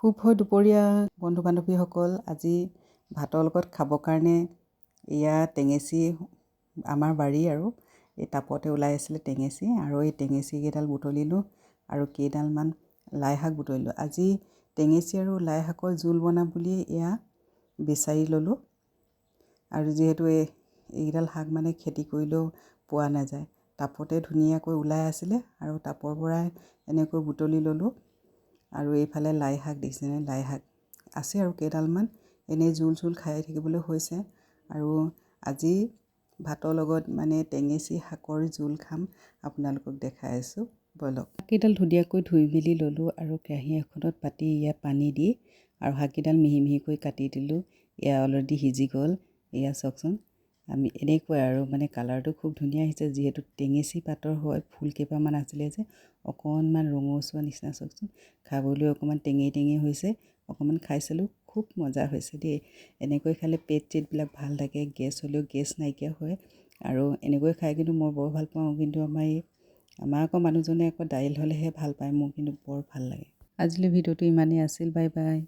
শুভ দুপৰীয়া বন্ধু বান্ধৱীসকল। আজি ভাতৰ লগত খাবৰ কাৰণে এয়া টেঙেচি আমাৰ বাৰী আৰু এই টাপতে ওলাই আছিলে টেঙেচি, আৰু এই টেঙেচি কেইডাল বুটলিলোঁ আৰু কেইডালমান লাই শাক বুটলিলোঁ। আজি টেঙেচি আৰু লাই শাকৰ জোল বনাম বুলি এয়া বিচাৰি ল'লোঁ। আৰু যিহেতু এইকেইডাল শাক মানে খেতি কৰিলেও পোৱা নাযায়, টাপতে ধুনীয়াকৈ ওলাই আছিলে আৰু টাপৰ পৰাই এনেকৈ বুটলি ল'লোঁ। আৰু এইফালে লাই শাক দেখিছেনে, লাই শাক আছে আৰু কেইডালমান, এনেই জোল খাই থাকিবলৈ হৈছে। আৰু আজি ভাতৰ লগত মানে টেঙেচি শাকৰ জোল খাম, আপোনালোকক দেখাই আছোঁ ব'লক। শাককেইডাল ধুনীয়াকৈ ধুই মেলি ল'লোঁ আৰু কেৰাহী এখনত পাতি ইয়াত পানী দি আৰু শাককেইডাল মিহি মিহিকৈ কাটি দিলোঁ। এয়া অলৰেডি সিজি গ'ল। এয়া চাওকচোন, আমি এনেকৈ আৰু মানে কালাৰটো খুব ধুনীয়া আহিছে, যিহেতু টেঙেচি পাতৰ হয়। ফুল কেইপামান আছিলে যে অকণমান ৰঙচুৱা নিচিনা, চাওকচোন খাবলৈ অকণমান টেঙি হৈছে। অকণমান খাই চালোঁ, খুব মজা হৈছে দেই। এনেকৈ খালে পেট চেটবিলাক ভাল থাকে, গেছ হ'লেও গেছ নাইকিয়া হয়। আৰু এনেকৈ খাই কিন্তু মই বৰ ভাল পাওঁ। কিন্তু আমাৰ আকৌ মানুহজনে আকৌ দাইল হ'লেহে ভাল পায়, মোৰ কিন্তু বৰ ভাল লাগে। আজিলৈ ভিডিঅ'টো ইমানেই আছিল। Bye bye.